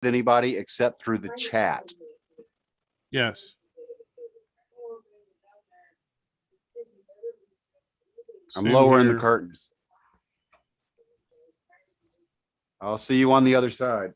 anybody except through the chat. Yes. I'm Same lowering here. the curtains. I'll see you on the other side.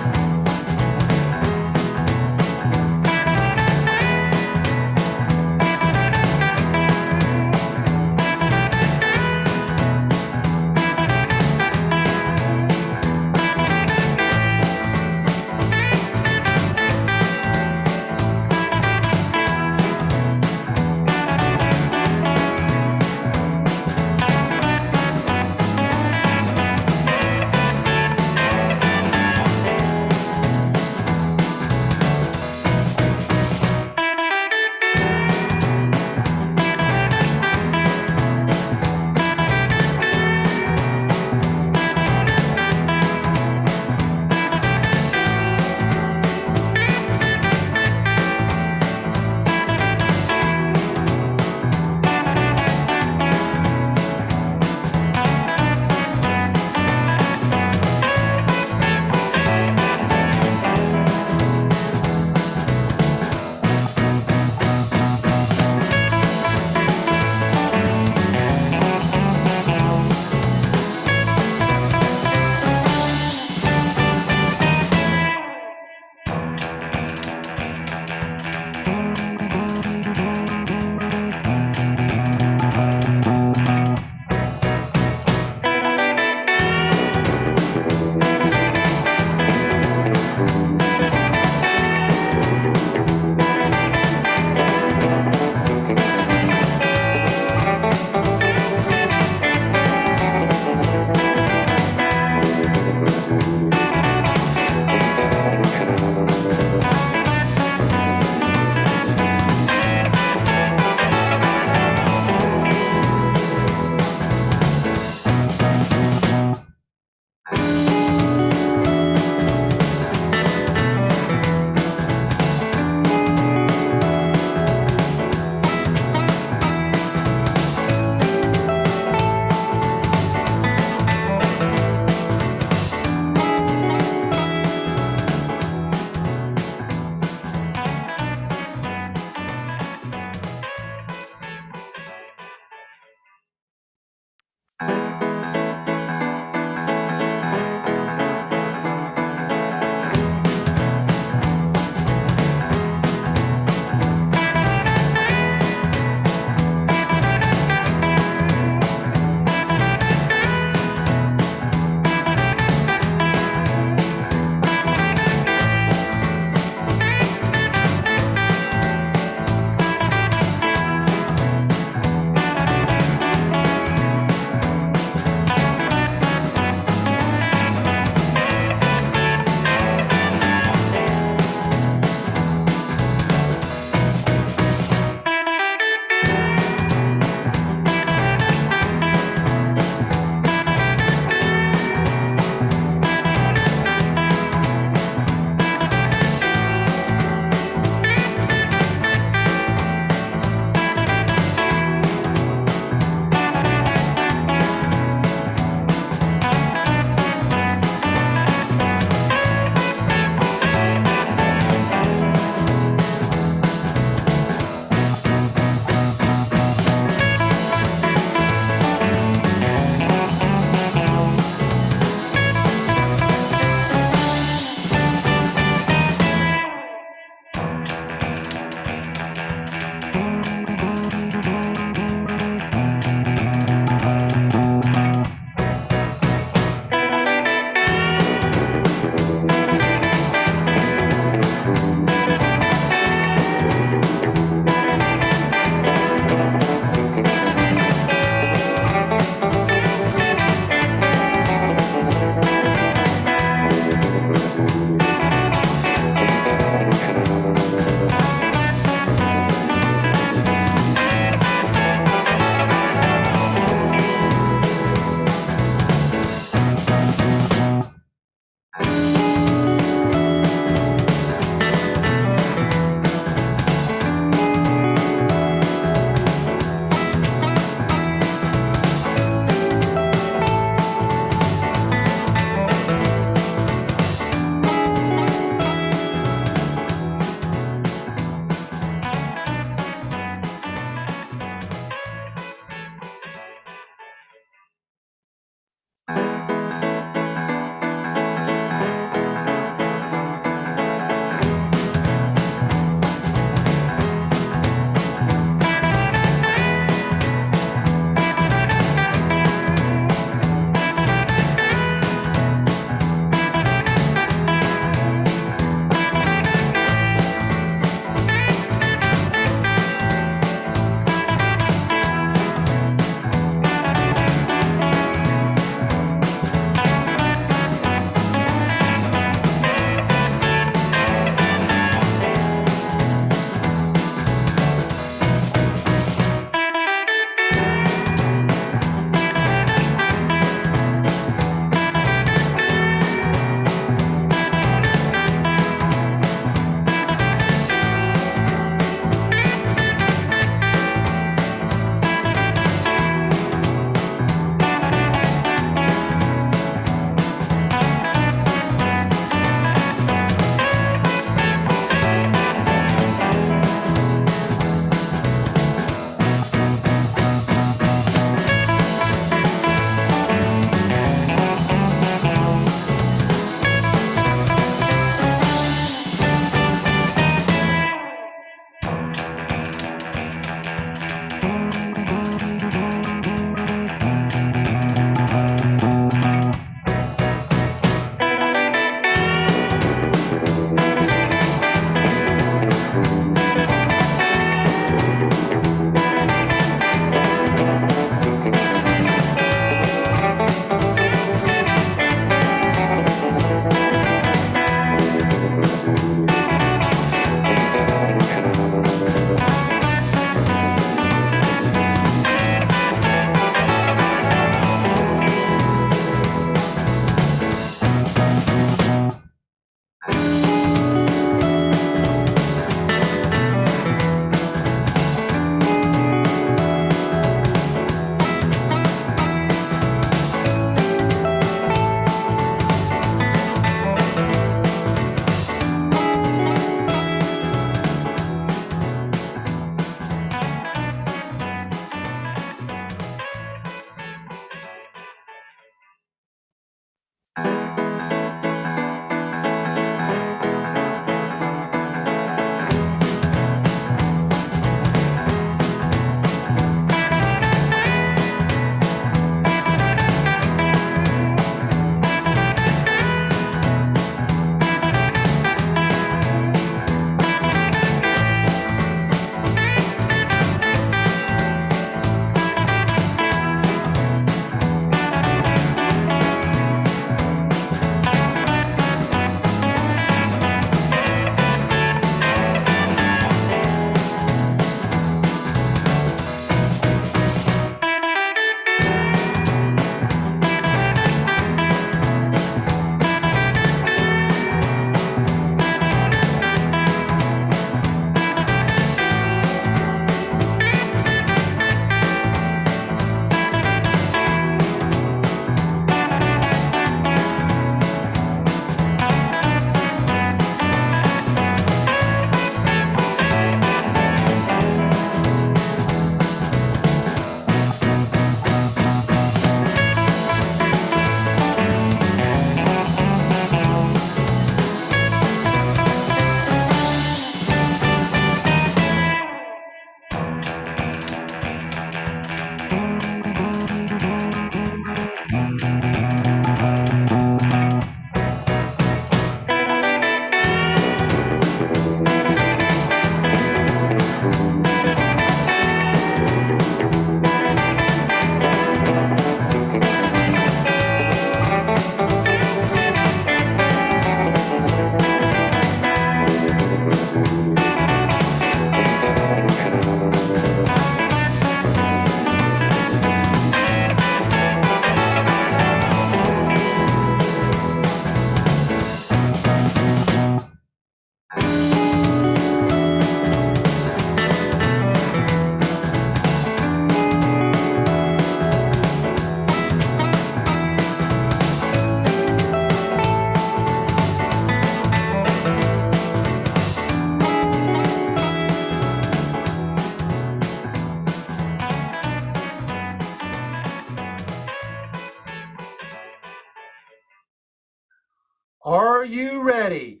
ready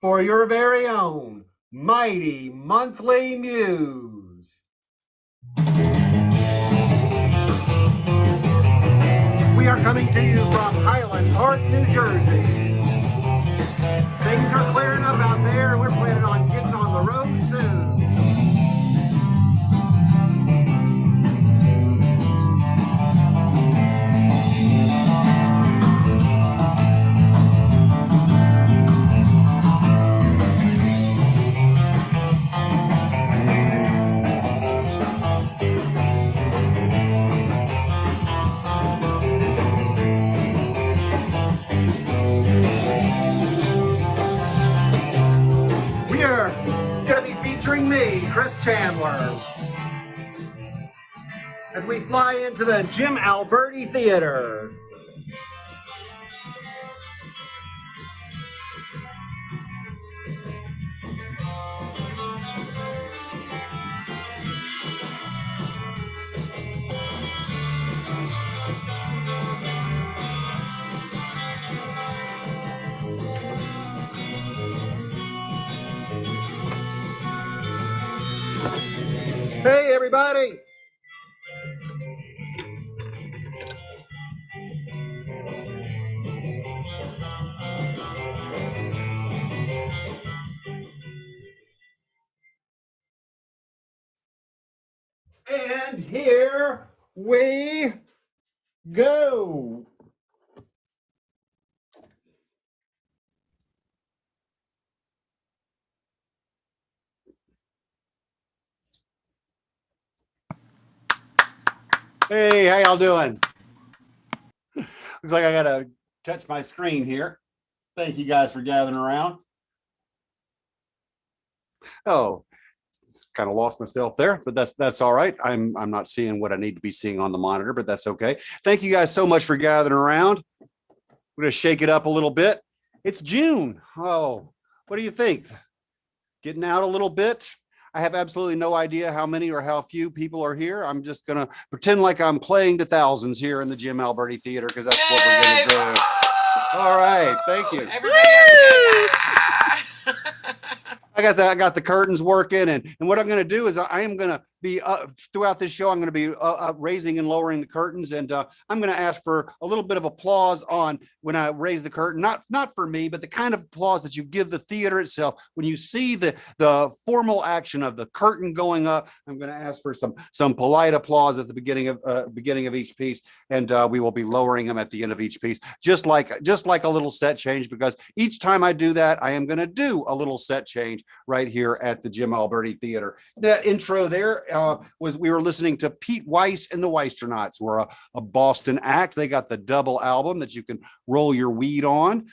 for your very own Mighty Monthly Muse. We are coming to you from Highland Park, New Jersey. Things are clearing up out there. We're planning on getting on the road soon. Going to be featuring me, Chris Chandler, as we fly into the Jim Alberti Theater. Hey, everybody. And here we go. Hey, how y'all doing? Looks like I gotta touch my screen here. Thank you guys for gathering around. Oh, kind of lost myself there, but that's all right. I'm not seeing what I need to be seeing on the monitor, but that's okay. Thank you guys so much for gathering around. We're gonna shake it up a little bit. It's June. Oh, what do you think? Getting out a little bit? I have absolutely no idea how many or how few people are here. I'm just gonna pretend like I'm playing to thousands here in the Jim Alberti Theater because that's what we're gonna do. All right, thank you. I got the curtains working, and what I'm going to do is I am going to be throughout this show. I'm going to be raising and lowering the curtains, and I'm going to ask for a little bit of applause on when I raise the curtain. Not for me, but the kind of applause that you give the theater itself when you see the formal action of the curtain going up. I'm going to ask for some polite applause at the beginning of each piece, and we will be lowering them at the end of each piece, just like a little set change. Because each time I do that, I am going to do a little set change right here at the Jim Alberti Theater. That intro there was we were listening to Pete Weiss and the Weisternauts. We're a Boston act. They got the double album that you can roll your weed on.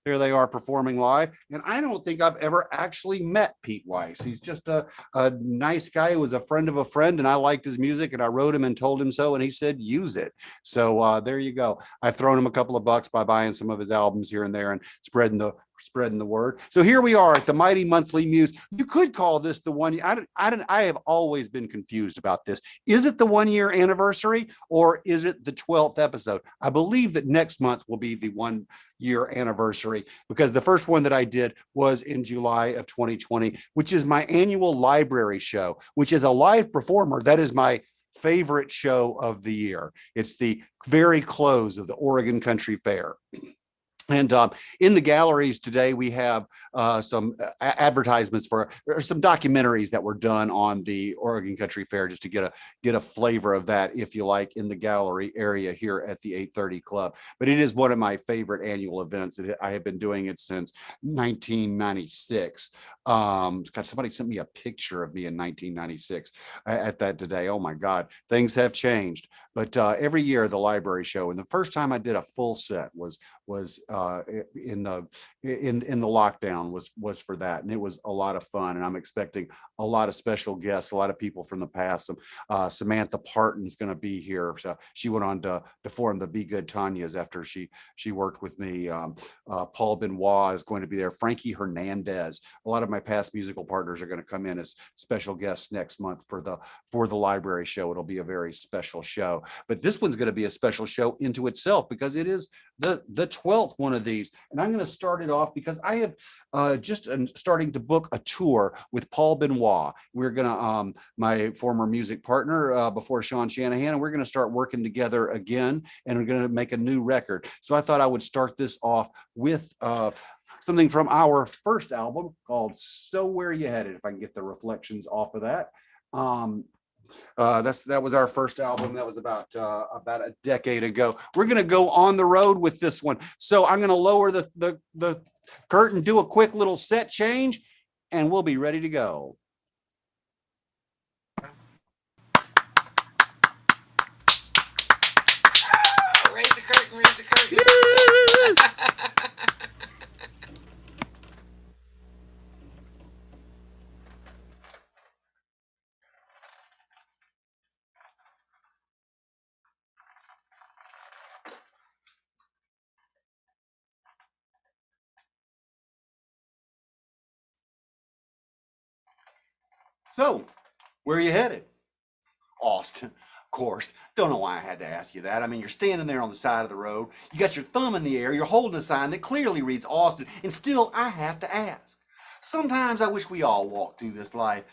There they are performing live. And I don't think I've ever actually met Pete Weiss. He's just a nice guy who was a friend of a friend, and I liked his music, and I wrote him and told him so, and he said, use it. So there you go. I've thrown him a couple of bucks by buying some of his albums here and there and spreading the word. So here we are at the Mighty Monthly Muse. You could call this the one. I have always been confused about this. Is it the 1 year anniversary or is it the 12th episode? I believe that next month will be the 1 year anniversary because the first one that I did was in July of 2020, which is my annual library show, which is a live performer. That is my favorite show of the year. It's the very close of the Oregon Country Fair. And in the galleries today, we have some advertisements for or some documentaries that were done on the Oregon Country Fair, just to get a flavor of that, if you like, in the gallery area here at the 830 Club. But it is one of my favorite annual events. I have been doing it since 1996. God, somebody sent me a picture of me in 1996 at that today. Oh my God, things have changed. But every year the library show, and the first time I did a full set was in the lockdown was for that, and it was a lot of fun. And I'm expecting a lot of special guests, a lot of people from the past. Samantha Parton's going to be here. So she went on to form the Be Good Tanyas after she worked with me. Paul Benoit is going to be there. Frankie Hernandez, a lot of my my past musical partners are going to come in as special guests next month for the library show. It'll be a very special show, but this one's going to be a special show into itself because it is the 12th one of these. And I'm going to start it off because I have just starting to book a tour with Paul Benoit. We're going to, my former music partner before Sean Shanahan, and we're going to start working together again, and we're going to make a new record. So I thought I would start this off with something from our first album called So Where You Headed, if I can get the reflections off of that. That was our first album. That was about a decade ago. We're going to go on the road with this one. So I'm going to lower the curtain, do a quick little set change, and we'll be ready to go. Raise the curtain, raise the curtain. So, where are you headed? Austin, of course. Don't know why I had to ask you that. I mean, you're standing there on the side of the road. You got your thumb in the air. You're holding a sign that clearly reads Austin. And still, I have to ask. Sometimes I wish we all walked through this life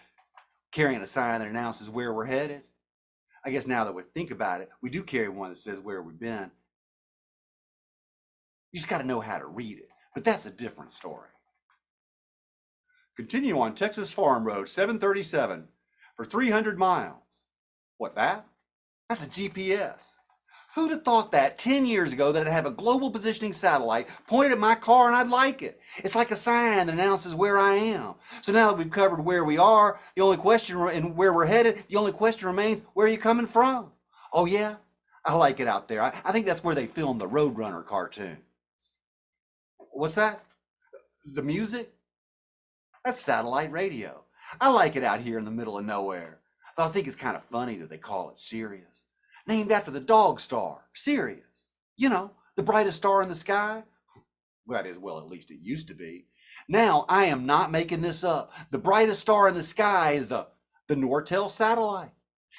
carrying a sign that announces where we're headed. I guess now that we think about it, we do carry one that says where we've been. You just got to know how to read it. But that's a different story. Continue on Texas Farm Road 737 for 300 miles. What, that? That's a GPS. Who'd have thought that 10 years ago that I'd have a global positioning satellite pointed at my car and I'd like it? It's like a sign that announces where I am. So now that we've covered where we are, the only question and where we're headed, the only question remains, where are you coming from? Oh yeah, I like it out there. I think that's where they filmed the Roadrunner cartoon. What's that? The music? That's satellite radio. I like it out here in the middle of nowhere. Though I think it's kind of funny that they call it Sirius. Named after the dog star, Sirius. You know, the brightest star in the sky. That is, well, at least it used to be. Now, I am not making this up. The brightest star in the sky is the Nortel satellite.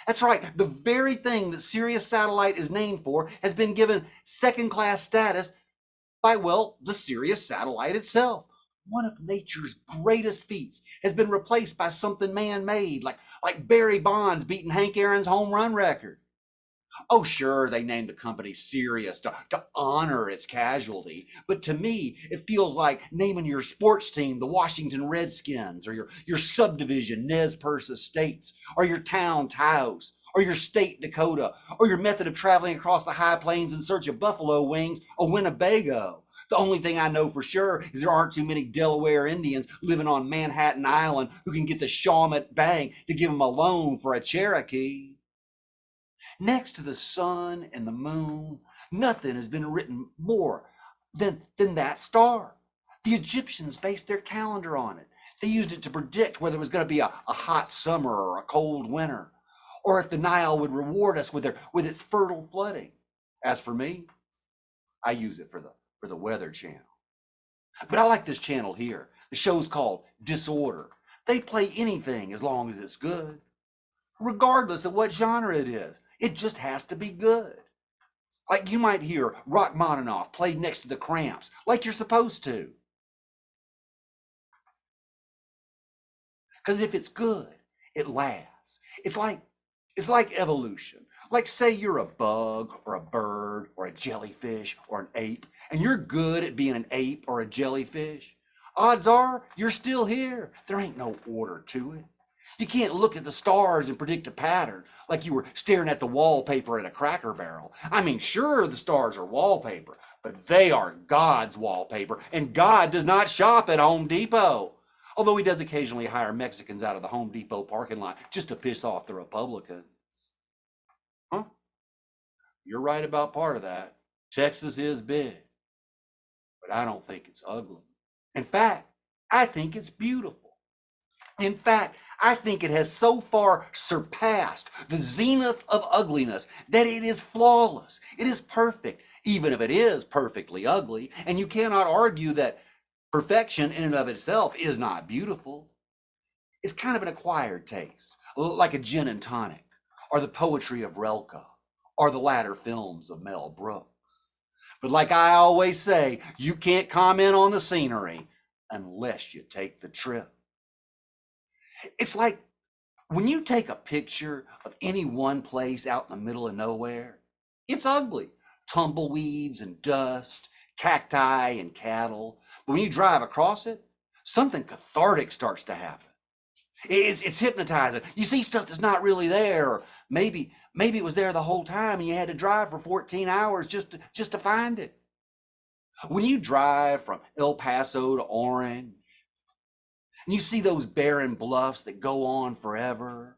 That's right. The very thing that Sirius satellite is named for has been given second-class status by, well, the Sirius satellite itself. One of nature's greatest feats has been replaced by something man-made, like Barry Bonds beating Hank Aaron's home run record. Oh, sure, they named the company Sirius to honor its casualty, but to me, it feels like naming your sports team the Washington Redskins, or your subdivision Nez Perce Estates, or your town Taos, or your state Dakota, or your method of traveling across the high plains in search of buffalo wings, a Winnebago. The only thing I know for sure is there aren't too many Delaware Indians living on Manhattan Island who can get the Shawmut Bank to give them a loan for a Cherokee. Next to the sun and the moon, nothing has been written more than that star. The Egyptians based their calendar on it. They used it to predict whether it was going to be a hot summer or a cold winter, or if the Nile would reward us with its fertile flooding. As for me, I use it for the Weather Channel. But I like this channel here. The show's called Disorder. They play anything as long as it's good, regardless of what genre it is. It just has to be good. Like you might hear Rachmaninoff played next to the Cramps, like you're supposed to. Because if it's good, it lasts. It's like evolution. Like say you're a bug or a bird or a jellyfish or an ape, and you're good at being an ape or a jellyfish. Odds are you're still here. There ain't no order to it. You can't look at the stars and predict a pattern like you were staring at the wallpaper at a Cracker Barrel. I mean, sure, the stars are wallpaper, but they are God's wallpaper, and God does not shop at Home Depot. Although he does occasionally hire Mexicans out of the Home Depot parking lot just to piss off the Republicans. Huh? You're right about part of that. Texas is big, but I don't think it's ugly. In fact, I think it's beautiful. In fact, I think it has so far surpassed the zenith of ugliness that it is flawless. It is perfect, even if it is perfectly ugly. And you cannot argue that Perfection in and of itself is not beautiful. It's kind of an acquired taste, like a gin and tonic, or the poetry of Rilke, or the latter films of Mel Brooks. But like I always say, you can't comment on the scenery unless you take the trip. It's like when you take a picture of any one place out in the middle of nowhere, it's ugly. Tumbleweeds and dust, cacti and cattle. But when you drive across it, something cathartic starts to happen. It's hypnotizing. You see stuff that's not really there, or maybe it was there the whole time and you had to drive for 14 hours just to find it. When you drive from El Paso to Orange, and you see those barren bluffs that go on forever,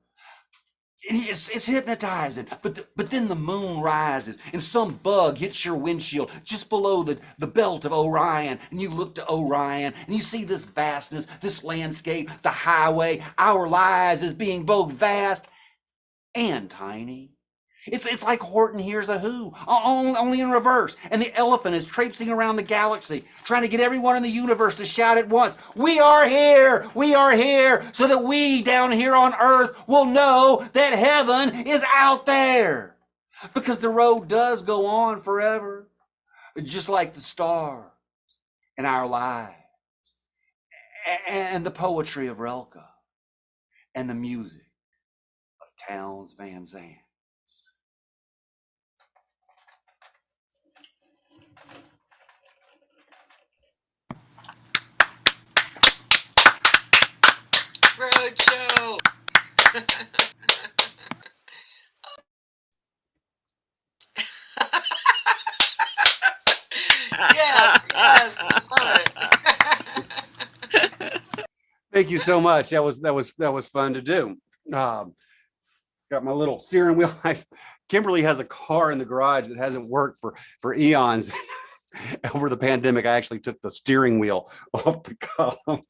it's hypnotizing. But then the moon rises and some bug hits your windshield just below the belt of Orion, and you look to Orion and you see this vastness, this landscape, the highway, our lives as being both vast and tiny. It's like Horton Hears a Who, only in reverse. And the elephant is traipsing around the galaxy, trying to get everyone in the universe to shout at once, we are here, so that we down here on earth will know that heaven is out there. Because the road does go on forever, just like the stars in our lives, and the poetry of Rilke, and the music of Townes Van Zandt. Roadshow. Yes, love it. Thank you so much. That was fun to do. Got my little steering wheel. Kimberly has a car in the garage that hasn't worked for eons. Over the pandemic, I actually took the steering wheel off the column.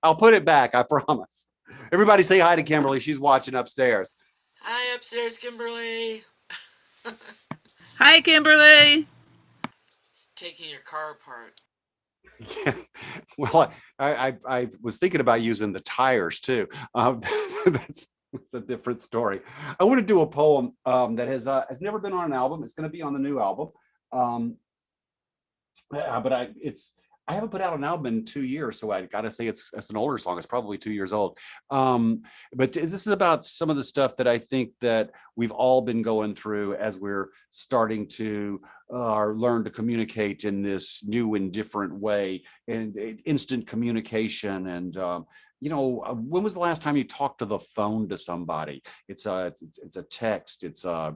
I'll put it back, I promise. Everybody say hi to Kimberly. She's watching upstairs. Hi, upstairs, Kimberly. Hi, Kimberly. It's taking your car apart. Yeah. Well, I was thinking about using the tires too. That's a different story. I want to do a poem that has never been on an album. It's going to be on the new album. But I haven't put out an album in 2 years, so I gotta say it's an older song. It's probably 2 years old. But this is about some of the stuff that I think that we've all been going through as we're starting to learn to communicate in this new and different way, and instant communication. And when was the last time you talked to the phone to somebody? It's a text. It's a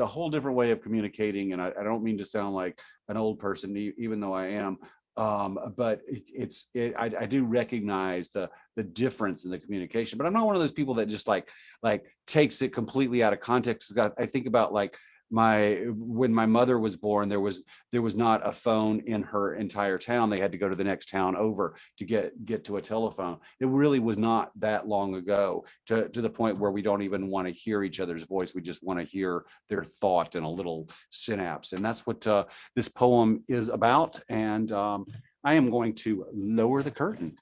whole different way of communicating. And I don't mean to sound like an old person, even though I am. But I do recognize the difference in the communication. But I'm not one of those people that just like takes it completely out of context. I think about like when my mother was born, there was not a phone in her entire town. They had to go to the next town over to get to a telephone. It really was not that long ago to the point where we don't even want to hear each other's voice. We just want to hear their thought in a little synapse. And that's what this poem is about. And I am going to lower the curtain.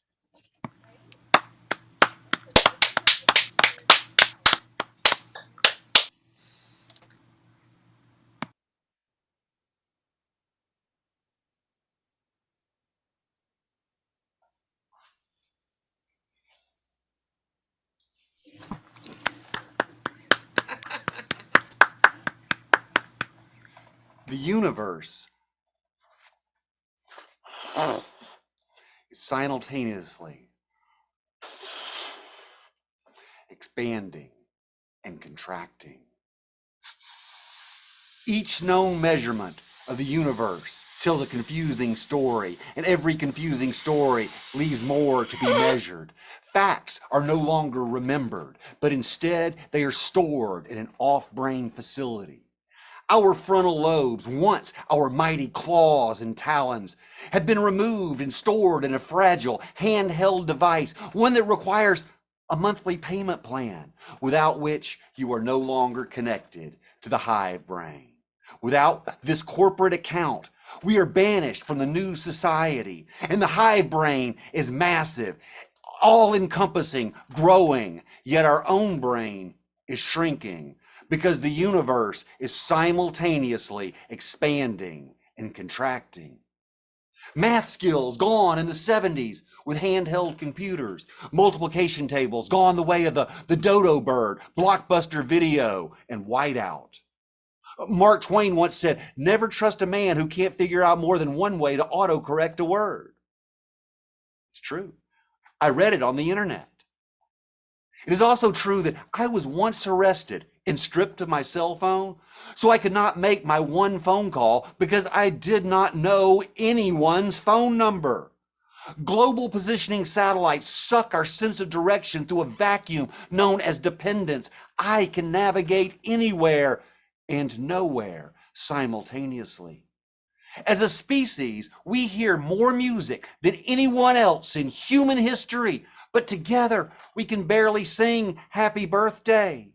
The universe is simultaneously expanding and contracting. Each known measurement of the universe tells a confusing story, and every confusing story leaves more to be measured. Facts are no longer remembered, but instead they are stored in an off-brain facility. Our frontal lobes, once our mighty claws and talons, have been removed and stored in a fragile handheld device, one that requires a monthly payment plan, without which you are no longer connected to the hive brain. Without this corporate account We are banished from the new society, and the hive brain is massive, all-encompassing, growing, yet our own brain is shrinking because the universe is simultaneously expanding and contracting. Math skills gone in the 70s with handheld computers. Multiplication tables gone the way of the dodo bird, Blockbuster Video, and whiteout. Mark Twain once said, never trust a man who can't figure out more than one way to autocorrect a word. It's true. I read it on the internet. It is also true that I was once arrested and stripped of my cell phone so I could not make my one phone call because I did not know anyone's phone number. Global positioning satellites suck our sense of direction through a vacuum known as dependence. I can navigate anywhere and nowhere simultaneously. As a species, we hear more music than anyone else in human history, but together we can barely sing happy birthday.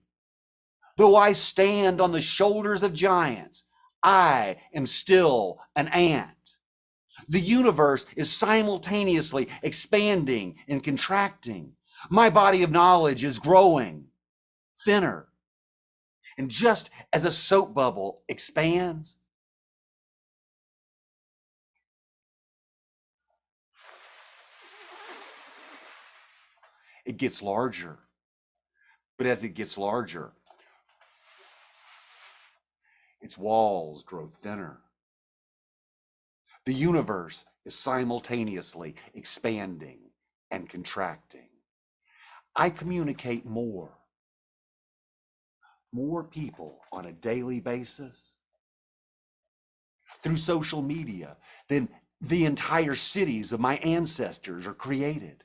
Though I stand on the shoulders of giants, I am still an ant. The universe is simultaneously expanding and contracting. My body of knowledge is growing thinner. And just as a soap bubble expands, it gets larger. But as it gets larger, its walls grow thinner. The universe is simultaneously expanding and contracting. I communicate more people on a daily basis through social media than the entire cities of my ancestors are created.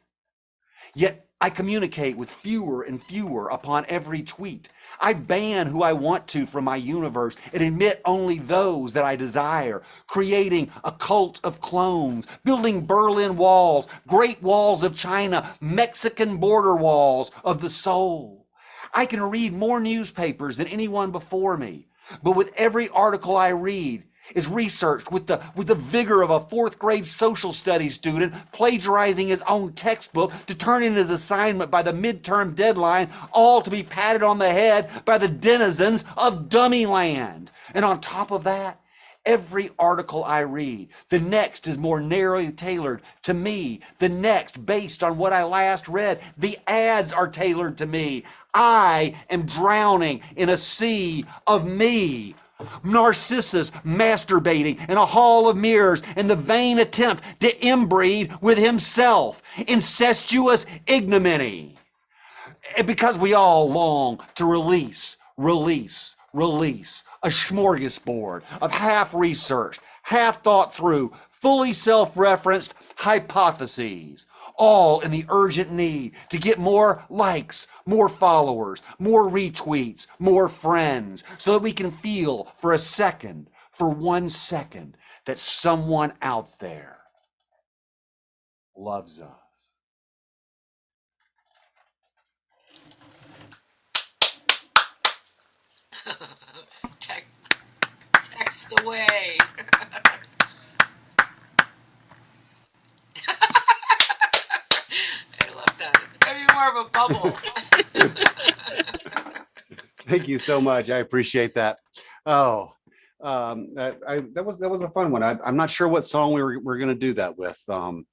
Yet I communicate with fewer and fewer upon every tweet. I ban who I want to from my universe and admit only those that I desire, creating a cult of clones, building Berlin walls, Great Walls of China, Mexican border walls of the soul. I can read more newspapers than anyone before me, but with every article I read, is researched with the vigor of a fourth grade social studies student plagiarizing his own textbook to turn in his assignment by the midterm deadline, all to be patted on the head by the denizens of dummy land. And on top of that, every article I read, the next is more narrowly tailored to me, the next based on what I last read. The ads are tailored to me. I am drowning in a sea of me. Narcissus masturbating in a hall of mirrors in the vain attempt to inbreed with himself. Incestuous ignominy. Because we all long to release a smorgasbord of half-researched, half-thought-through, fully self-referenced hypotheses, all in the urgent need to get more likes, more followers, more retweets, more friends, so that we can feel for a second, for 1 second, that someone out there loves us. Text away. I love that. It's gonna be more of a bubble. Thank you so much. I appreciate that. Oh, that was a fun one. I'm not sure what song we're going to do that with. I'm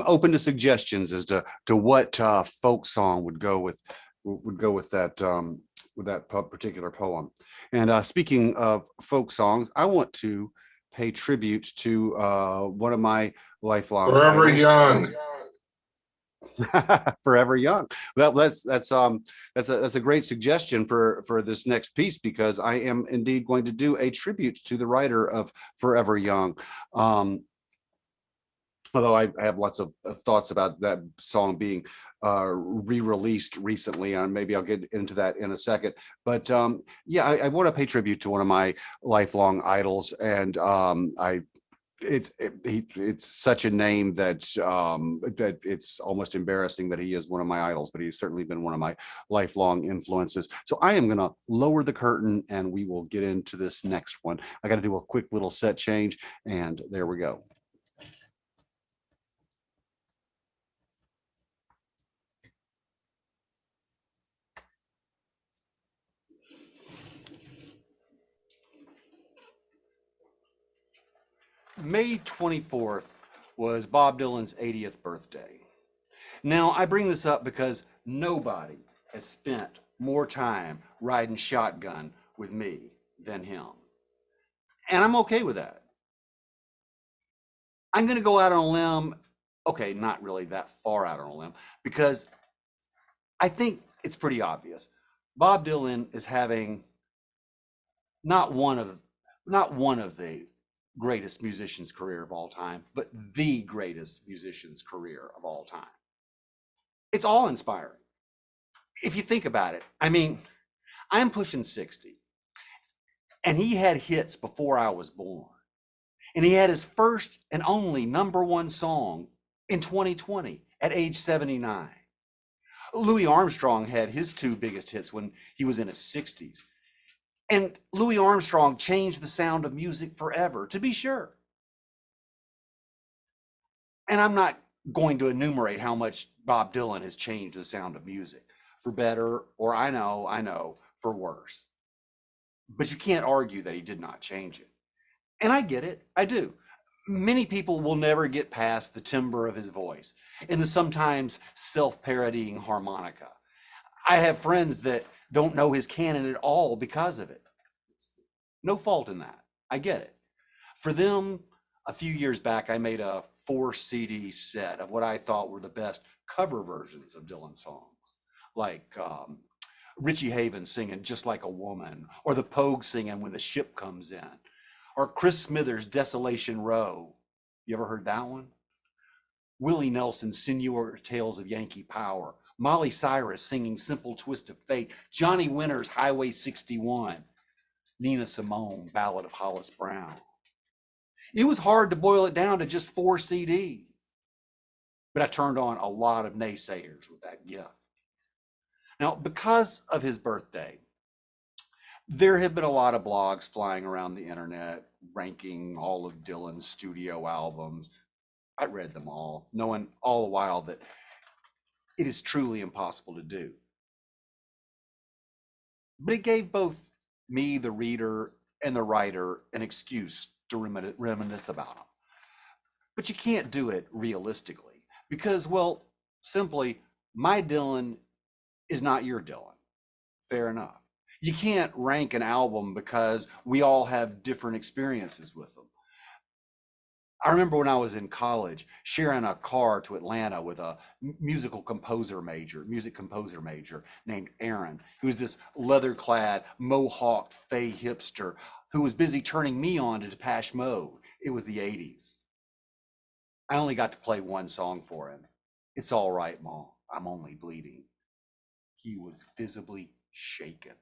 open to suggestions as to what folk song would go with that particular poem. And speaking of folk songs, I want to pay tribute to one of my lifelong Forever idols. Young. Forever Young. That's a great suggestion for this next piece, because I am indeed going to do a tribute to the writer of Forever Young. Although I have lots of thoughts about that song being re-released recently, and maybe I'll get into that in a second. But yeah, I want to pay tribute to one of my lifelong idols, and I it's such a name that that it's almost embarrassing that he is one of my idols, but he's certainly been one of my lifelong influences. So I am going to lower the curtain and we will get into this next one. I got to do a quick little set change, and there we go. May 24th was Bob Dylan's 80th birthday. Now, I bring this up because nobody has spent more time riding shotgun with me than him. And I'm okay with that. I'm going to go out on a limb. Okay, not really that far out on a limb, because I think it's pretty obvious. Bob Dylan is having not one of the greatest musician's career of all time, but the greatest musician's career of all time. It's all inspiring. If you think about it, I mean, I'm pushing 60, and he had hits before I was born. And he had his first and only #1 song in 2020 at age 79. Louis Armstrong had his 2 biggest hits when he was in his 60s. And Louis Armstrong changed the sound of music forever, to be sure. And I'm not going to enumerate how much Bob Dylan has changed the sound of music, for better, or I know, for worse. But you can't argue that he did not change it. And I get it, I do. Many people will never get past the timbre of his voice and the sometimes self-parodying harmonica. I have friends that don't know his canon at all because of it. No fault in that. I get it. For them, a few years back, I made a 4 CD set of what I thought were the best cover versions of Dylan songs, like Richie Havens singing Just Like a Woman, or the Pogues singing When the Ship Comes In, or Chris Smithers' Desolation Row. You ever heard that one? Willie Nelson's Senor Tales of Yankee Power, Molly Cyrus singing Simple Twist of Fate, Johnny Winter's Highway 61, Nina Simone, Ballad of Hollis Brown. It was hard to boil it down to just 4 CDs, but I turned on a lot of naysayers with that gift. Now, because of his birthday, there have been a lot of blogs flying around the internet ranking all of Dylan's studio albums. I read them all, knowing all the while that it is truly impossible to do. But it gave both me, the reader, and the writer an excuse to reminisce about them. But you can't do it realistically because, well, simply, my Dylan is not your Dylan. Fair enough. You can't rank an album because we all have different experiences with them. I remember when I was in college, sharing a car to Atlanta with a music composer major named Aaron, who was this leather-clad, mohawked, fey hipster who was busy turning me on to Depeche Mode. It was the 80s. I only got to play one song for him. It's All Right, Mom, I'm Only Bleeding. He was visibly shaken,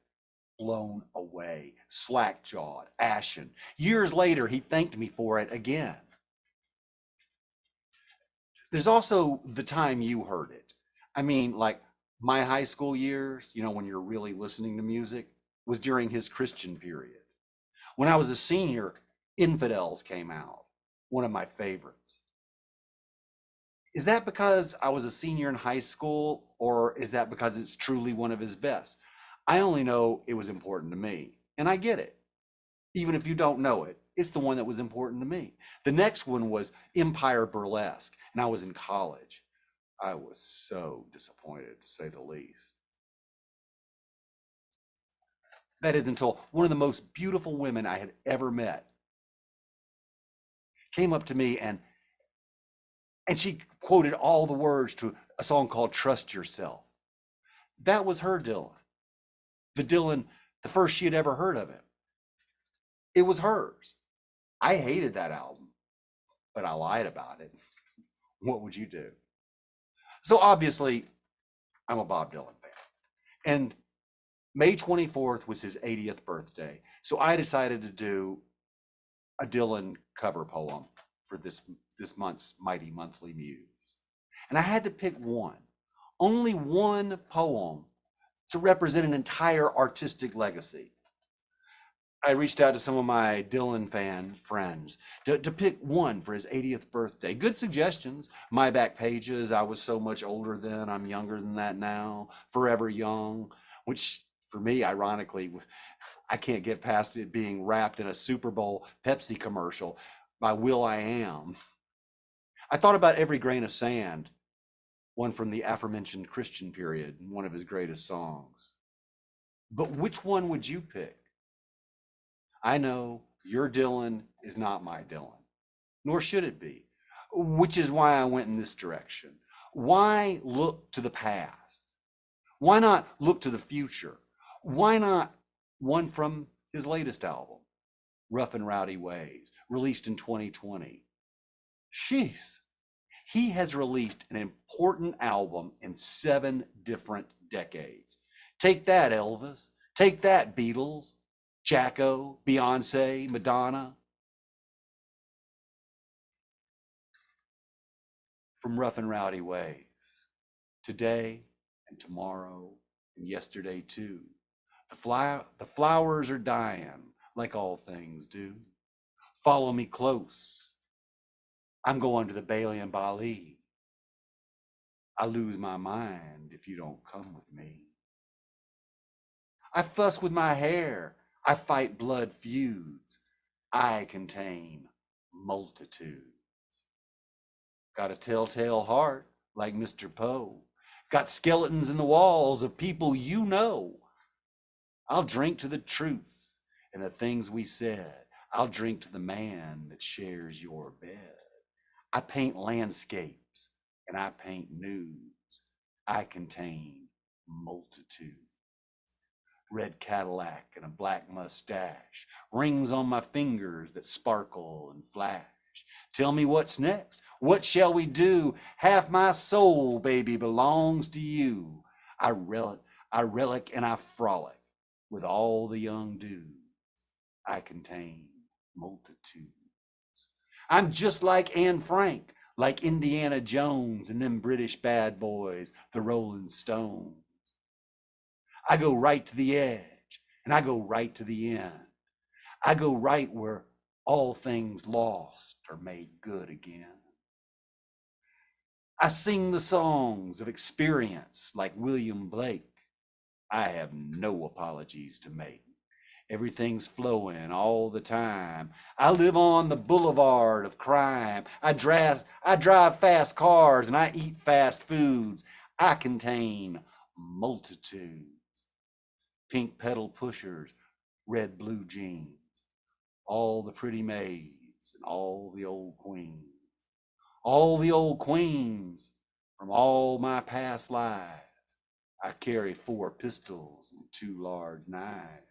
blown away, slack-jawed, ashen. Years later, he thanked me for it again. There's also the time you heard it. I mean, like my high school years, you know, when you're really listening to music, was during his Christian period. When I was a senior, Infidels came out, one of my favorites. Is that because I was a senior in high school, or is that because it's truly one of his best? I only know it was important to me, and I get it. Even if you don't know it, it's the one that was important to me. The next one was Empire Burlesque, and I was in college. I was so disappointed, to say the least. That is until one of the most beautiful women I had ever met came up to me and she quoted all the words to a song called Trust Yourself. That was her Dylan. The Dylan, the first she had ever heard of him. It was hers. I hated that album, but I lied about it. What would you do? So obviously, I'm a Bob Dylan fan. And May 24th was his 80th birthday. So I decided to do a Dylan cover poem for this month's Mighty Monthly Muse. And I had to pick one, only one poem to represent an entire artistic legacy. I reached out to some of my Dylan fan friends to pick one for his 80th birthday. Good suggestions. My Back Pages, I was so much older then, I'm younger than that now. Forever Young, which for me, ironically, I can't get past it being wrapped in a Super Bowl Pepsi commercial by Will I Am. I thought about Every Grain of Sand, one from the aforementioned Christian period, one of his greatest songs. But which one would you pick? I know your Dylan is not my Dylan, nor should it be, which is why I went in this direction. Why look to the past? Why not look to the future? Why not one from his latest album, Rough and Rowdy Ways, released in 2020? Sheesh, he has released an important album in 7 different decades. Take that, Elvis. Take that, Beatles. Jacko, Beyonce, Madonna. From Rough and Rowdy Ways, today and tomorrow and yesterday too. The flowers are dying like all things do. Follow me close. I'm going to the Bailey and Bali. I lose my mind if you don't come with me. I fuss with my hair. I fight blood feuds. I contain multitudes. Got a telltale heart like Mr. Poe. Got skeletons in the walls of people you know. I'll drink to the truth and the things we said. I'll drink to the man that shares your bed. I paint landscapes and I paint nudes. I contain multitudes. Red Cadillac and a black mustache, rings on my fingers that sparkle and flash. Tell me what's next. What shall we do? Half my soul, baby, belongs to you. I relic and I frolic with all the young dudes. I contain multitudes. I'm just like Anne Frank, like Indiana Jones and them British bad boys, the Rolling Stones. I go right to the edge and I go right to the end. I go right where all things lost are made good again. I sing the songs of experience like William Blake. I have no apologies to make. Everything's flowing all the time. I live on the boulevard of crime. I drive fast cars and I eat fast foods. I contain multitudes. Pink pedal pushers, red blue jeans, all the pretty maids and all the old queens from all my past lives. I carry 4 pistols and 2 large knives.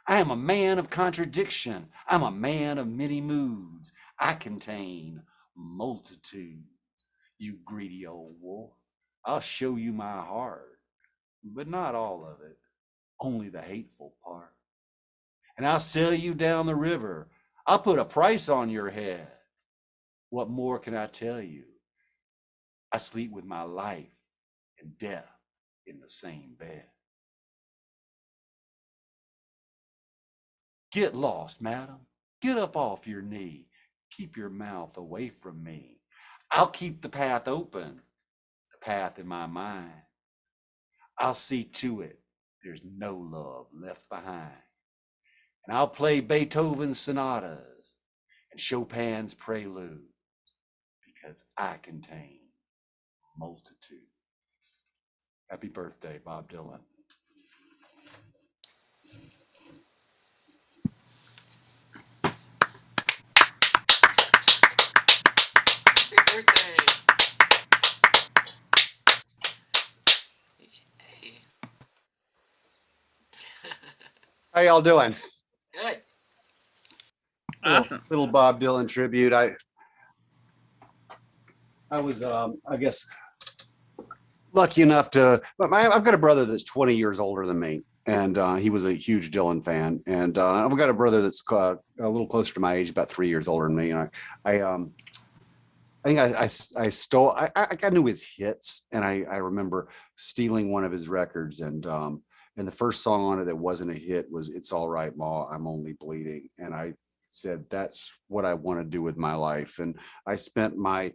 I am a man of contradiction. I'm a man of many moods. I contain multitudes. You greedy old wolf, I'll show you my heart, but not all of it. Only the hateful part. And I'll sell you down the river. I'll put a price on your head. What more can I tell you? I sleep with my life and death in the same bed. Get lost, madam. Get up off your knee. Keep your mouth away from me. I'll keep the path open, the path in my mind. I'll see to it there's no love left behind. And I'll play Beethoven's sonatas and Chopin's preludes because I contain multitude. Happy birthday, Bob Dylan. Happy birthday. Hey. How y'all doing? Good. Awesome. Little Bob Dylan tribute. I was, I guess, lucky enough to, but I've got a brother that's 20 years older than me. and he was a huge Dylan fan. And I've got a brother that's a little closer to my age, about 3 years older than me. And I think I stole, I knew his hits, and I remember stealing one of his records, and the first song on it that wasn't a hit was "It's All Right, Ma, I'm Only Bleeding," and I said that's what I want to do with my life. And I spent my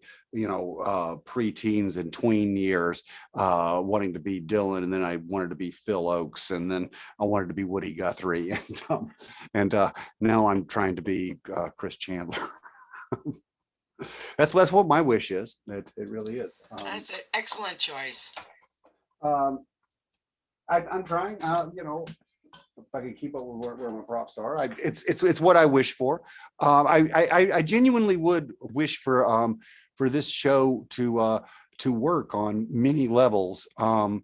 pre-teens and tween years wanting to be Dylan, and then I wanted to be Phil Oakes, and then I wanted to be Woody Guthrie, and now I'm trying to be Chris Chandler. That's what my wish is. It really is. That's an excellent choice. I'm trying. If I can keep up with where my props are, it's what I wish for. I genuinely would wish for this show to work on many levels. I'm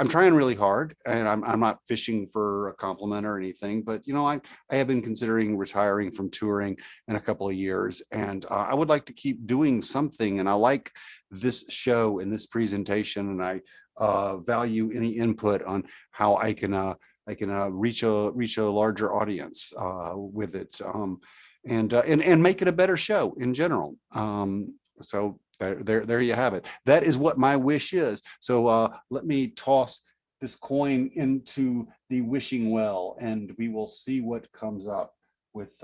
trying really hard, and I'm not fishing for a compliment or anything, but I have been considering retiring from touring in a couple of years, and I would like to keep doing something. And I like this show and this presentation, and I value any input on how I can reach a larger audience with it, and make it a better show in general. So there you have it. That is what my wish is. So let me toss this coin into the wishing well, and we will see what comes up with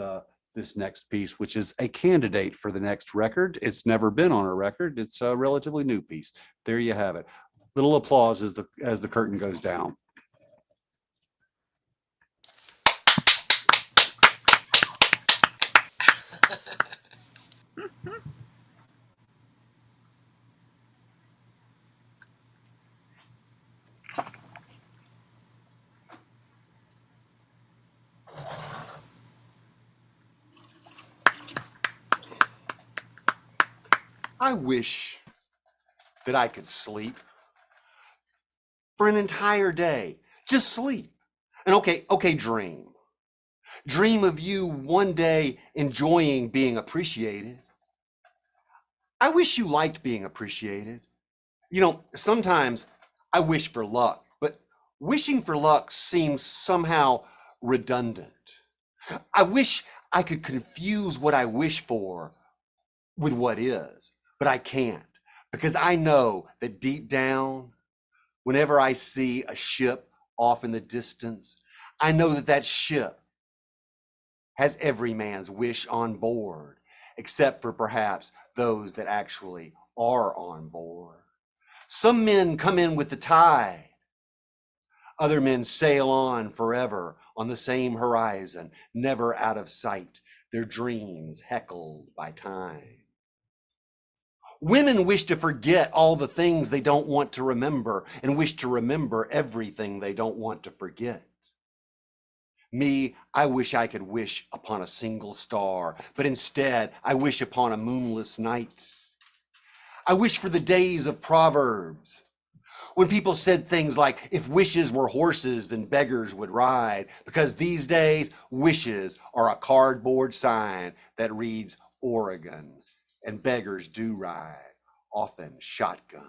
this next piece, which is a candidate for the next record. It's never been on a record. It's a relatively new piece. There you have it. Little applause as the curtain goes down. I wish that I could sleep for an entire day. Just sleep. And okay, dream. Dream of you one day enjoying being appreciated. I wish you liked being appreciated. Sometimes I wish for luck, but wishing for luck seems somehow redundant. I wish I could confuse what I wish for with what is, but I can't, because I know that deep down, whenever I see a ship off in the distance, I know that that ship has every man's wish on board, except for perhaps those that actually are on board. Some men come in with the tide. Other men sail on forever on the same horizon, never out of sight, their dreams heckled by time. Women wish to forget all the things they don't want to remember, and wish to remember everything they don't want to forget. Me, I wish I could wish upon a single star, but instead I wish upon a moonless night. I wish for the days of Proverbs, when people said things like, if wishes were horses, then beggars would ride, because these days wishes are a cardboard sign that reads Oregon, and beggars do ride, often shotgun.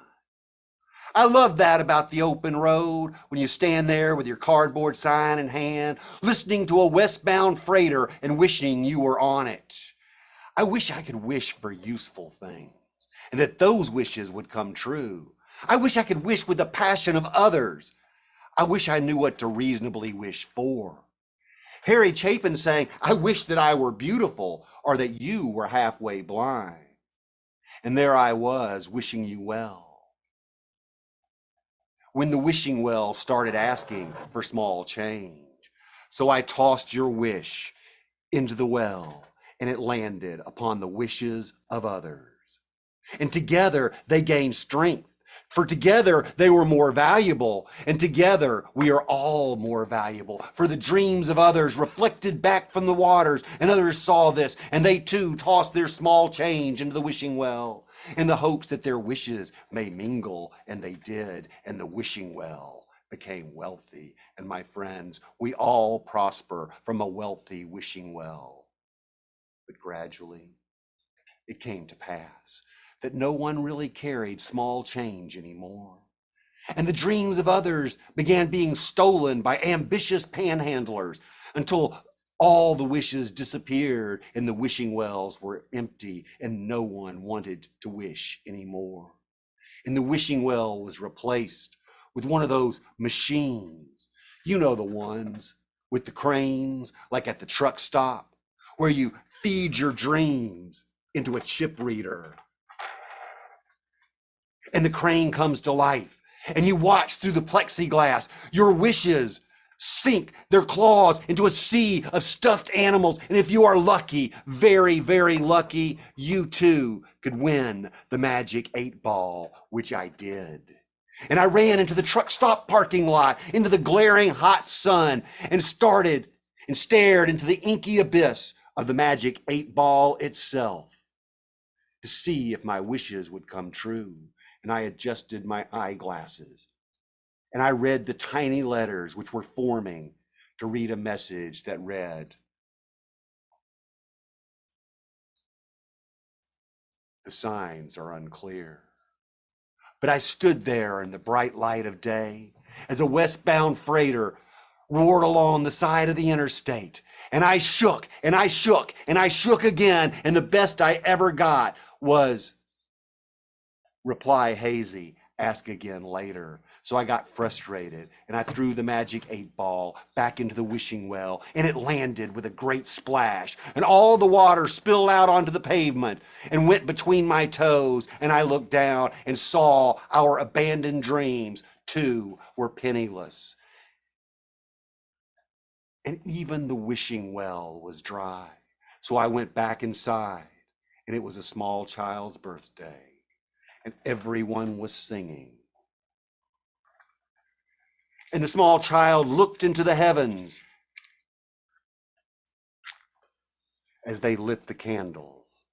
I love that about the open road, when you stand there with your cardboard sign in hand, listening to a westbound freighter and wishing you were on it. I wish I could wish for useful things, and that those wishes would come true. I wish I could wish with the passion of others. I wish I knew what to reasonably wish for. Harry Chapin saying, I wish that I were beautiful, or that you were halfway blind. And there I was, wishing you well, when the wishing well started asking for small change. So I tossed your wish into the well, and it landed upon the wishes of others. And together they gained strength, for together they were more valuable, and together we are all more valuable. For the dreams of others reflected back from the waters, and others saw this, and they too tossed their small change into the wishing well, in the hopes that their wishes may mingle, and they did, and the wishing well became wealthy. And my friends, we all prosper from a wealthy wishing well. But gradually, it came to pass that no one really carried small change anymore. And the dreams of others began being stolen by ambitious panhandlers until all the wishes disappeared and the wishing wells were empty and no one wanted to wish anymore. And the wishing well was replaced with one of those machines. You know the ones with the cranes, like at the truck stop, where you feed your dreams into a chip reader. And the crane comes to life, and you watch through the plexiglass your wishes sink their claws into a sea of stuffed animals. And if you are lucky, very, very lucky, you too could win the magic 8-ball, which I did. And I ran into the truck stop parking lot, into the glaring hot sun, and stared into the inky abyss of the magic 8-ball itself to see if my wishes would come true. And I adjusted my eyeglasses and I read the tiny letters which were forming to read a message that read, "The signs are unclear." But I stood there in the bright light of day as a westbound freighter roared along the side of the interstate. And I shook and I shook and I shook again. And the best I ever got was, "Reply hazy, ask again later." So I got frustrated and I threw the magic 8-ball back into the wishing well, and it landed with a great splash, and all the water spilled out onto the pavement and went between my toes. And I looked down and saw our abandoned dreams too were penniless. And even the wishing well was dry. So I went back inside, and it was a small child's birthday. And everyone was singing. And the small child looked into the heavens as they lit the candles.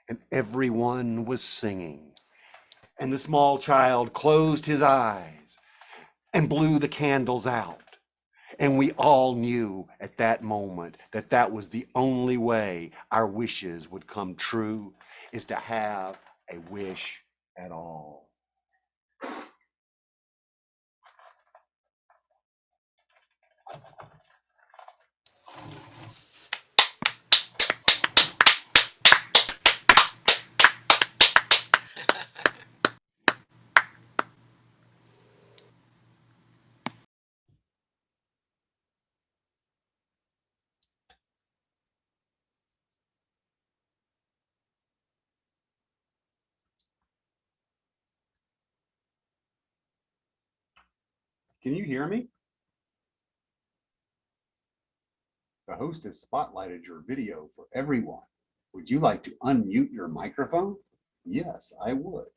And everyone was singing. And the small child closed his eyes and blew the candles out. And we all knew at that moment that that was the only way our wishes would come true, is to have a wish at all. Can you hear me? The host has spotlighted your video for everyone. Would you like to unmute your microphone? Yes, I would.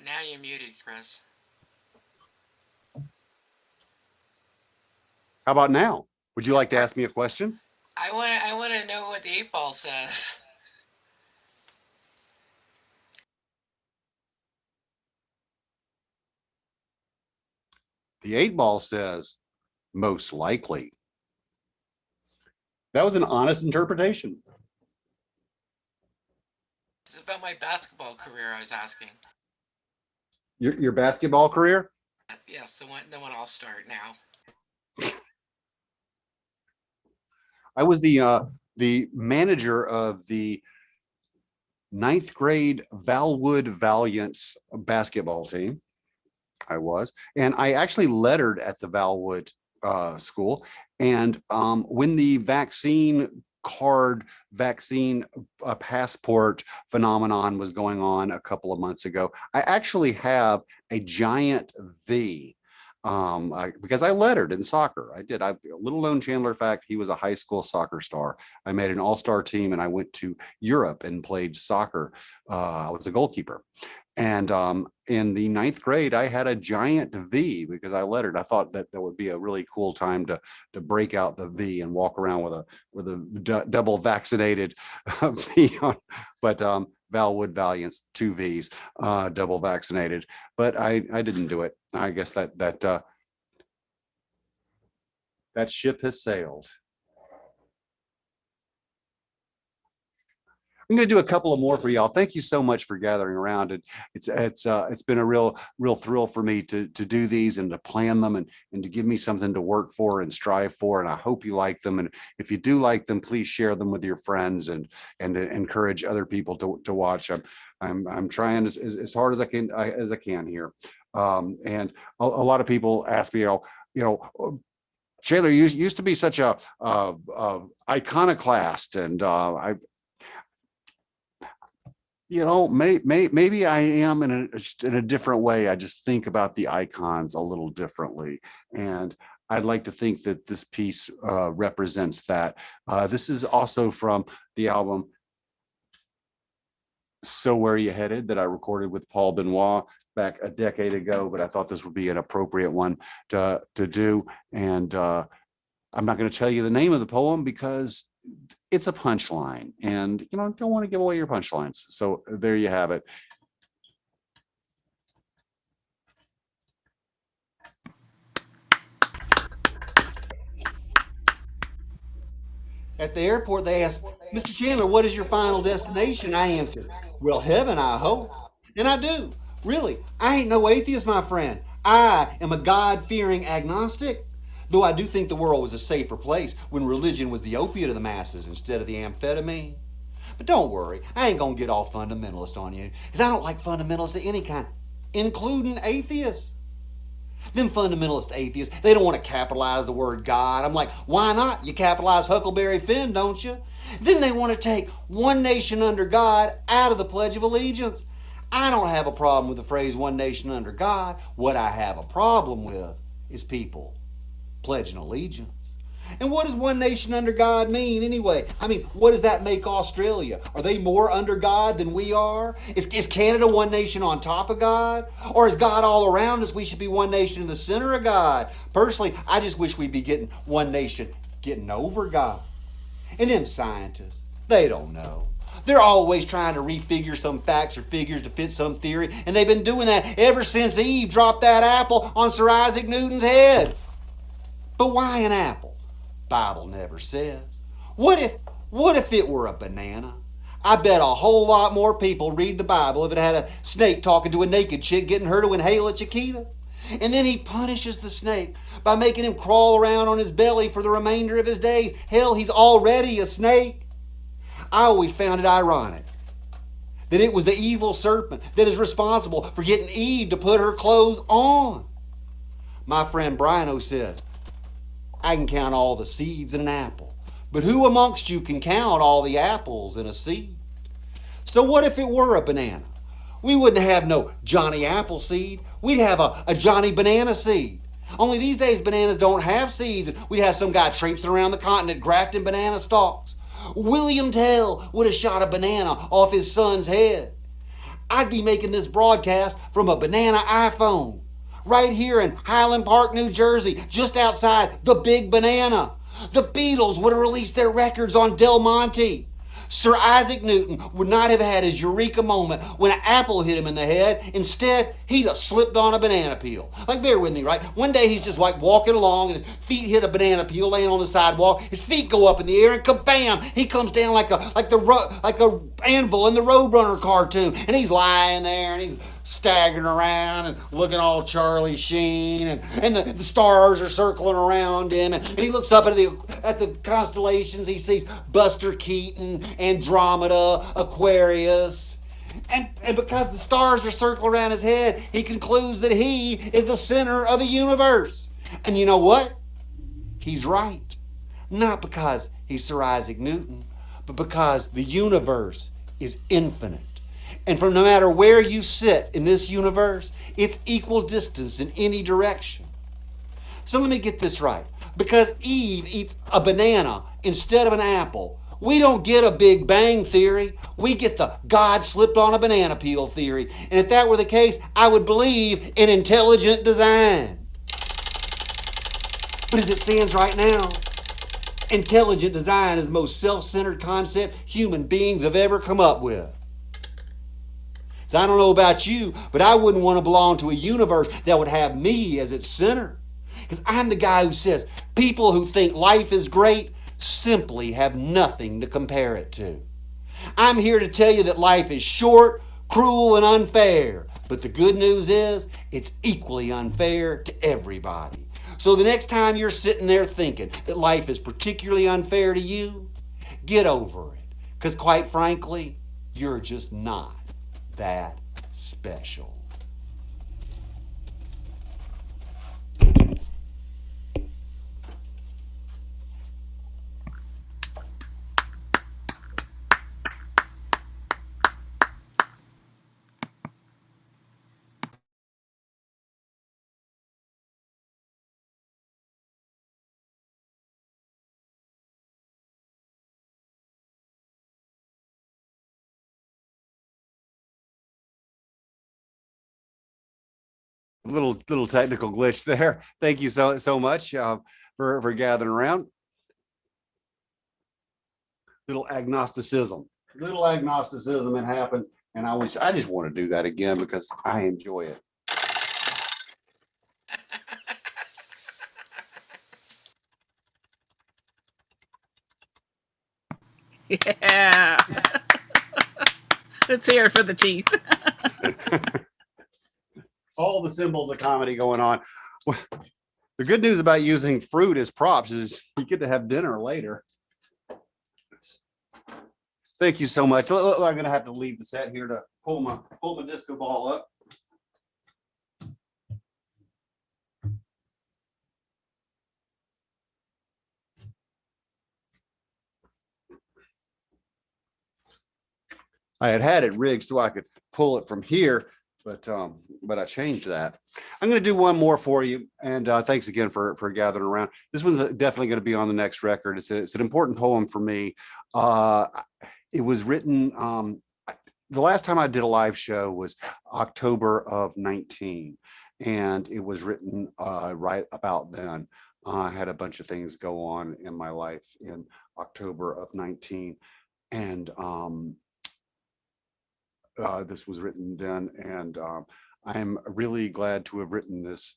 Now you're muted, Chris. How about now? Would you like to ask me a question? I want to know what the 8-ball says. The 8-ball says, most likely. That was an honest interpretation. It's about my basketball career, I was asking. Your basketball career? Yes, the one I'll start now. I was the manager of the 9th grade Valwood Valiants basketball team. I was, and I actually lettered at the Valwood school. And when the vaccine passport phenomenon was going on a couple of months ago, I actually have a giant V. Because I lettered in soccer. I did. A little known Chandler fact, he was a high school soccer star. I made an all-star team and I went to Europe and played soccer. I was a goalkeeper. And in the 9th grade, I had a giant V because I lettered. I thought that would be a really cool time to break out the V and walk around with a double vaccinated V on. But Valwood Valiants, 2 Vs, double vaccinated. But I didn't do it. I guess that that ship has sailed. I'm going to do a couple of more for y'all. Thank you so much for gathering around. It's been a real thrill for me to do these and to plan them and to give me something to work for and strive for. And I hope you like them. And if you do like them, please share them with your friends and encourage other people to watch them. I'm trying as hard as I can here. And a lot of people ask me, Chandler, you used to be such a iconoclast, and maybe I am in a different way. I just think about the icons a little differently. And I'd like to think that this piece represents that. This is also from the album So Where You Headed that I recorded with Paul Benoit back a decade ago, but I thought this would be an appropriate one to do. And I'm not going to tell you the name of the poem because it's a punchline, and don't want to give away your punchlines. So there you have it. At the airport, they asked, Mr. Chandler, what is your final destination? I answered, well, heaven, I hope. And I do. Really, I ain't no atheist, my friend. I am a God-fearing agnostic. Though I do think the world was a safer place when religion was the opiate of the masses instead of the amphetamine. But don't worry, I ain't gonna get all fundamentalist on you, because I don't like fundamentalists of any kind, including atheists. Them fundamentalist atheists, they don't want to capitalize the word God. I'm like, why not? You capitalize Huckleberry Finn, don't you? Then they want to take one nation under God out of the Pledge of Allegiance. I don't have a problem with the phrase one nation under God. What I have a problem with is people pledging allegiance. And what does one nation under God mean anyway? I mean, what does that make Australia? Are they more under God than we are? Is Canada one nation on top of God? Or is God all around us? We should be one nation in the center of God. Personally, I just wish we'd be getting one nation getting over God. And them scientists, they don't know. They're always trying to refigure some facts or figures to fit some theory, and they've been doing that ever since Eve dropped that apple on Sir Isaac Newton's head. But why an apple? Bible never says. What if it were a banana? I bet a whole lot more people read the Bible if it had a snake talking to a naked chick getting her to inhale a Chiquita. And then he punishes the snake by making him crawl around on his belly for the remainder of his days. Hell, he's already a snake. I always found it ironic that it was the evil serpent that is responsible for getting Eve to put her clothes on. My friend Brino says, I can count all the seeds in an apple, but who amongst you can count all the apples in a seed? So what if it were a banana? We wouldn't have no Johnny Appleseed. We'd have a Johnny Banana Seed. Only these days bananas don't have seeds. We'd have some guy traipsing around the continent grafting banana stalks. William Tell would have shot a banana off his son's head. I'd be making this broadcast from a banana iPhone right here in Highland Park, New Jersey, just outside the Big Banana. The Beatles would have released their records on Del Monte. Sir Isaac Newton would not have had his eureka moment when an apple hit him in the head. Instead, he'd have slipped on a banana peel. Like, bear with me, right? One day he's just like walking along and his feet hit a banana peel laying on the sidewalk. His feet go up in the air and kabam! He comes down like a anvil in the Roadrunner cartoon. And he's lying there and he's staggering around and looking all Charlie Sheen, and the stars are circling around him, and he looks up at the constellations. He sees Buster Keaton, Andromeda, Aquarius, and because the stars are circling around his head, he concludes that he is the center of the universe. And you know what? He's right. Not because he's Sir Isaac Newton, but because the universe is infinite. And from no matter where you sit in this universe, it's equal distance in any direction. So let me get this right. Because Eve eats a banana instead of an apple, we don't get a Big Bang theory. We get the God slipped on a banana peel theory. And if that were the case, I would believe in intelligent design. But as it stands right now, intelligent design is the most self-centered concept human beings have ever come up with. So I don't know about you, but I wouldn't want to belong to a universe that would have me as its center. Because I'm the guy who says People who think life is great simply have nothing to compare it to. I'm here to tell you that life is short, cruel, and unfair. But the good news is it's equally unfair to everybody. So the next time you're sitting there thinking that life is particularly unfair to you, get over it. Because quite frankly, you're just not that special. Little technical glitch there. Thank you so much for gathering around. Little agnosticism. It happens, and I just want to do that again because I enjoy it. Yeah. Let's hear it for the teeth. All the symbols of comedy going on. The good news about using fruit as props is you get to have dinner later. Thank you so much. I'm going to have to leave the set here to pull my disco ball up. I had it rigged so I could pull it from here, but I changed that. I'm going to do one more for you, and thanks again for gathering around. This one's definitely going to be on the next record. It's an important poem for me. It was written. The last time I did a live show was October of 19, and it was written right about then. I had a bunch of things go on in my life in October of 19, and this was written then, and I'm really glad to have written this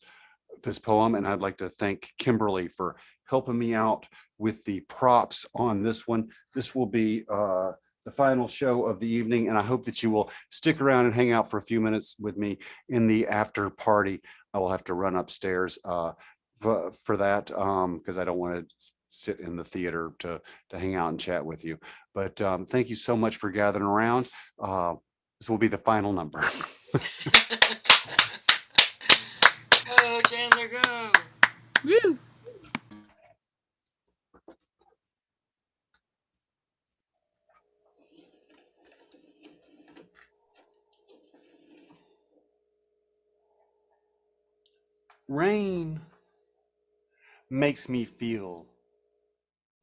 poem, and I'd like to thank Kimberly for helping me out with the props on this one. This will be the final show of the evening, and I hope that you will stick around and hang out for a few minutes with me in the after party. I will have to run upstairs for that because I don't want to sit in the theater to hang out and chat with you. But thank you so much for gathering around. This will be the final number. Go, Chandler, go. Woo. Rain makes me feel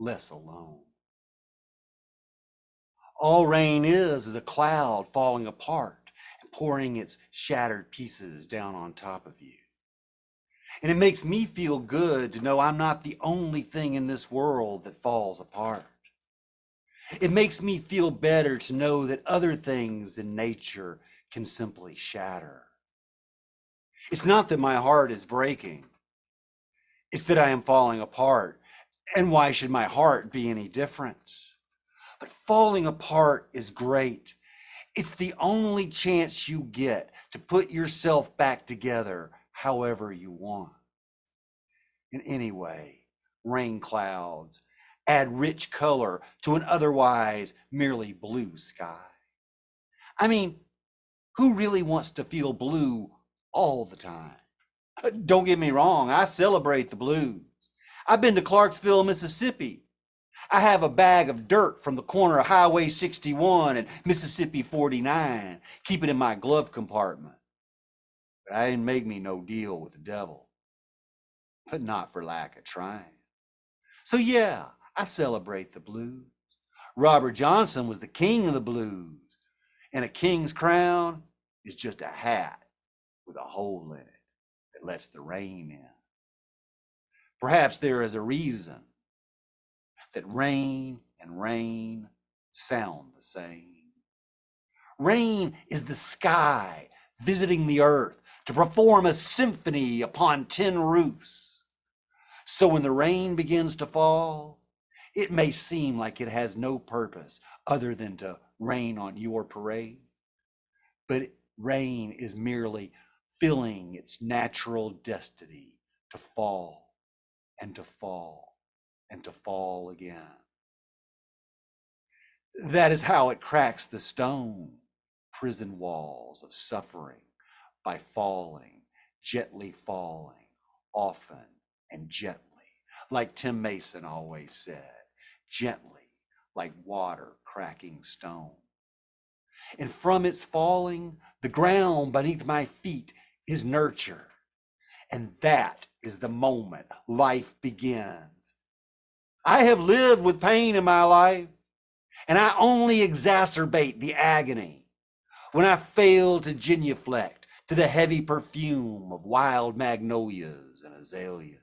less alone. All rain is a cloud falling apart and pouring its shattered pieces down on top of you. And it makes me feel good to know I'm not the only thing in this world that falls apart. It makes me feel better to know that other things in nature can simply shatter. It's not that my heart is breaking. It's that I am falling apart. And why should my heart be any different? But falling apart is great. It's the only chance you get to put yourself back together however you want. And anyway, rain clouds add rich color to an otherwise merely blue sky. I mean, who really wants to feel blue all the time? Don't get me wrong, I celebrate the blues. I've been to Clarksville, Mississippi. I have a bag of dirt from the corner of Highway 61 and Mississippi 49, keep it in my glove compartment. But I didn't make me no deal with the devil, but not for lack of trying. So yeah, I celebrate the blues. Robert Johnson was the king of the blues, and a king's crown is just a hat with a hole in it that lets the rain in. Perhaps there is a reason that rain and rain sound the same. Rain is the sky visiting the earth to perform a symphony upon 10 roofs. So when the rain begins to fall, it may seem like it has no purpose other than to rain on your parade. But rain is merely filling its natural destiny to fall and to fall and to fall again. That is how it cracks the stone prison walls of suffering, by falling, gently falling, often and gently, like Tim Mason always said, gently, like water cracking stone. And from its falling, the ground beneath my feet is nurtured. And that is the moment life begins. I have lived with pain in my life, and I only exacerbate the agony when I fail to genuflect to the heavy perfume of wild magnolias and azaleas.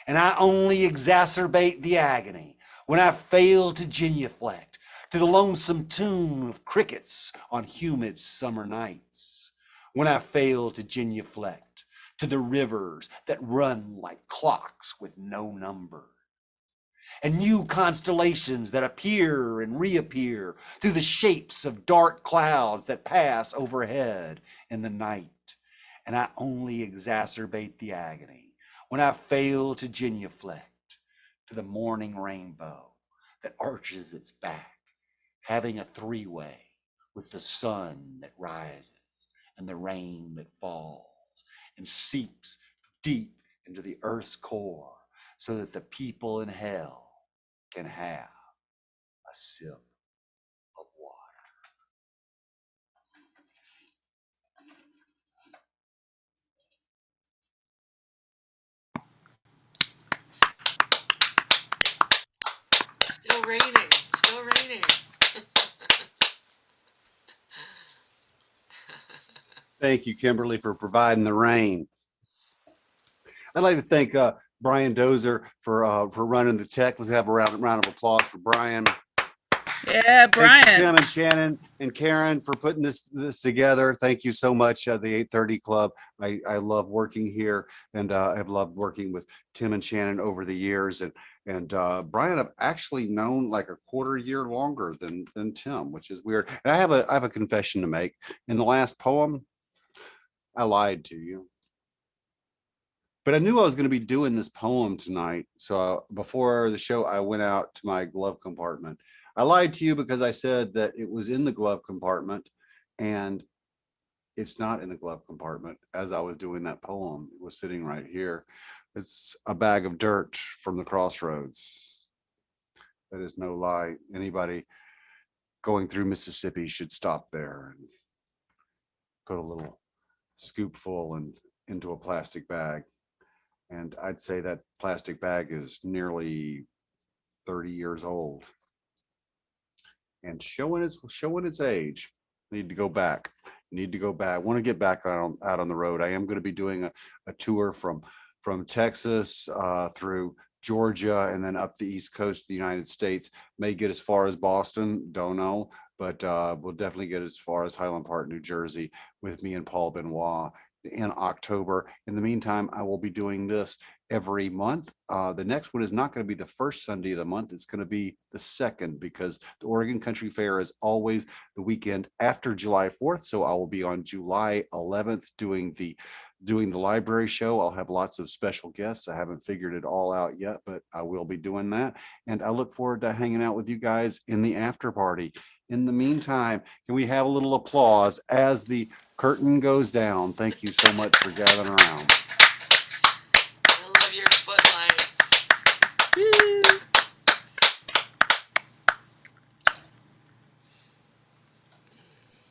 And I only exacerbate the agony when I fail to genuflect to the lonesome tune of crickets on humid summer nights, when I fail to genuflect to the rivers that run like clocks with no number, and new constellations that appear and reappear through the shapes of dark clouds that pass overhead in the night. And I only exacerbate the agony when I fail to genuflect to the morning rainbow that arches its back, having a three-way with the sun that rises and the rain that falls and seeps deep into the earth's core, so that the people in hell can have a sip of water. Still raining. Still raining. Thank you, Kimberly, for providing the rain. I'd like to thank Brian Dozer for running the tech. Let's have a round of applause for Brian. Yeah, Thanks to Brian. Tim and Shannon and Karen for putting this together. Thank you so much, the 830 Club. I love working here, and I've loved working with Tim and Shannon over the years. And Brian, I've actually known like a quarter year longer than Tim, which is weird. And I have a confession to make. In the last poem, I lied to you. But I knew I was going to be doing this poem tonight. So before the show, I went out to my glove compartment. I lied to you because I said that it was in the glove compartment, and it's not in the glove compartment. As I was doing that poem, it was sitting right here. It's a bag of dirt from the crossroads. That is no lie. Anybody going through Mississippi should stop there and put a little scoopful and into a plastic bag. And I'd say that plastic bag is nearly 30 years old and showing its age. Need to go back. I want to get back out on the road. I am going to be doing a tour from Texas through Georgia and then up the East Coast of the United States. May get as far as Boston, don't know, but we'll definitely get as far as Highland Park, New Jersey with me and Paul Benoit in October. In the meantime, I will be doing this every month. The next one is not going to be the first Sunday of the month. It's going to be the second, because the Oregon Country Fair is always the weekend after July 4th. So I will be on July 11th doing the library show. I'll have lots of special guests. I haven't figured it all out yet, but I will be doing that. And I look forward to hanging out with you guys in the after party. In the meantime, can we have a little applause as the curtain goes down? Thank you so much for gathering around.